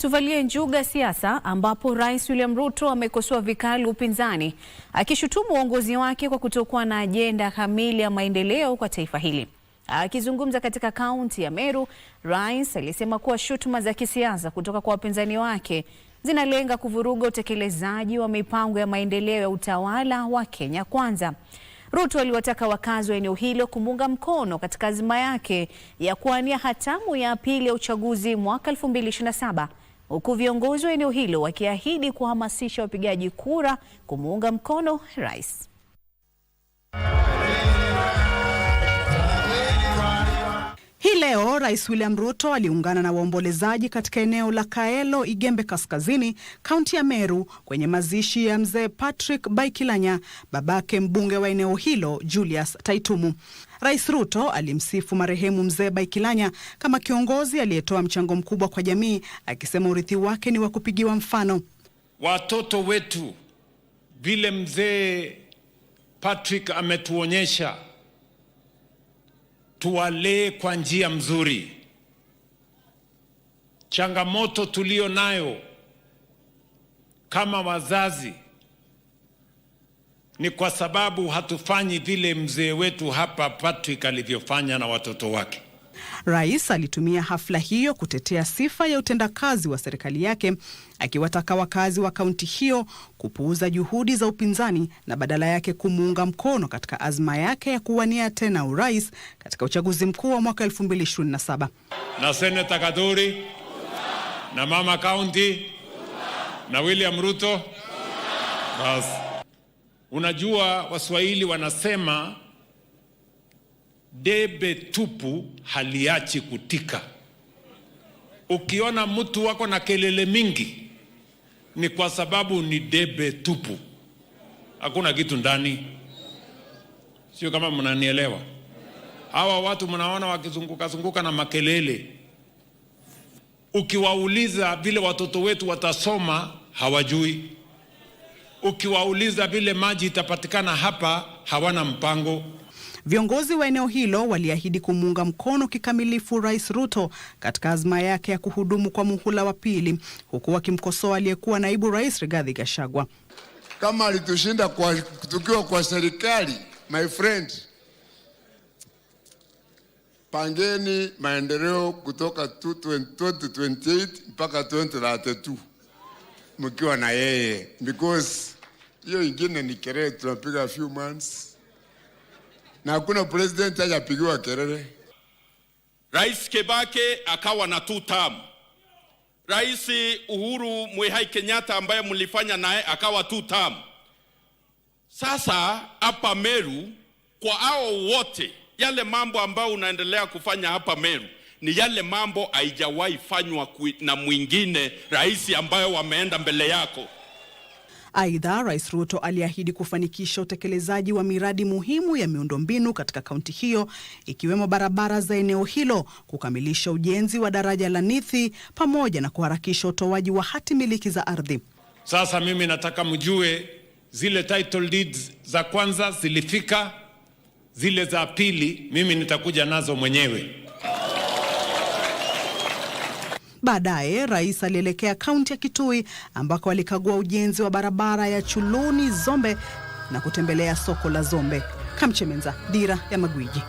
Tuvalie njuga siasa, ambapo Rais William Ruto amekosoa vikali upinzani akishutumu uongozi wake kwa kutokuwa na ajenda kamili ya maendeleo kwa taifa hili. Akizungumza katika kaunti ya Meru, Rais alisema kuwa shutuma za kisiasa kutoka kwa wapinzani wake zinalenga kuvuruga utekelezaji wa mipango ya maendeleo ya utawala wa Kenya Kwanza. Ruto aliwataka wakazi wa eneo hilo kumuunga mkono katika azma yake ya kuwania hatamu ya pili ya uchaguzi mwaka 2027, huku viongozi wa eneo hilo wakiahidi kuhamasisha wapigaji kura kumuunga mkono rais. Hii leo Rais William Ruto aliungana na waombolezaji katika eneo la Kaelo, Igembe Kaskazini, kaunti ya Meru, kwenye mazishi ya mzee Patrick Baikilanya, babake mbunge wa eneo hilo Julius Taitumu. Rais Ruto alimsifu marehemu mzee Baikilanya kama kiongozi aliyetoa mchango mkubwa kwa jamii, akisema urithi wake ni wa kupigiwa mfano. Watoto wetu, vile mzee Patrick ametuonyesha, tuwalee kwa njia mzuri. Changamoto tulio nayo kama wazazi ni kwa sababu hatufanyi vile mzee wetu hapa Patrick alivyofanya na watoto wake. Rais alitumia hafla hiyo kutetea sifa ya utendakazi wa serikali yake, akiwataka wakazi wa kaunti hiyo kupuuza juhudi za upinzani na badala yake kumuunga mkono katika azma yake ya kuwania tena urais katika uchaguzi mkuu wa mwaka 2027. Na Senator Kaduri na Mama County na William Ruto. Bas. Unajua Waswahili wanasema debe tupu haliachi kutika. Ukiona mtu wako na kelele mingi ni kwa sababu ni debe tupu, hakuna kitu ndani. Sio kama mnanielewa? Hawa watu mnaona wakizunguka na makelele, ukiwauliza vile watoto wetu watasoma hawajui. Ukiwauliza vile maji itapatikana hapa hawana mpango. Viongozi wa eneo hilo waliahidi kumuunga mkono kikamilifu Rais Ruto katika azma yake ya kuhudumu kwa muhula wa pili, huku wakimkosoa aliyekuwa naibu rais Rigathi Gachagua. Kama alitushinda tukiwa kwa serikali, my friend, pangeni maendeleo kutoka 2028 mpaka 2032 mkiwa na yeye, because hiyo ingine ni kelele tunapiga few months na hakuna president hajapigiwa kelele. Rais Kibaki akawa na 2 term. Rais Uhuru Muigai Kenyatta ambaye mlifanya naye akawa 2 term. Sasa hapa Meru, kwa hao wote, yale mambo ambayo unaendelea kufanya hapa Meru ni yale mambo haijawahi fanywa na mwingine rais ambayo wameenda mbele yako. Aidha, Rais Ruto aliahidi kufanikisha utekelezaji wa miradi muhimu ya miundombinu katika kaunti hiyo, ikiwemo barabara za eneo hilo, kukamilisha ujenzi wa daraja la Nithi pamoja na kuharakisha utoaji wa hati miliki za ardhi. Sasa mimi nataka mjue zile title deeds za kwanza zilifika, zile za pili mimi nitakuja nazo mwenyewe. Baadaye rais alielekea kaunti ya Kitui ambako alikagua ujenzi wa barabara ya Chuluni Zombe na kutembelea soko la Zombe. Kamchemenza, Dira ya Magwiji.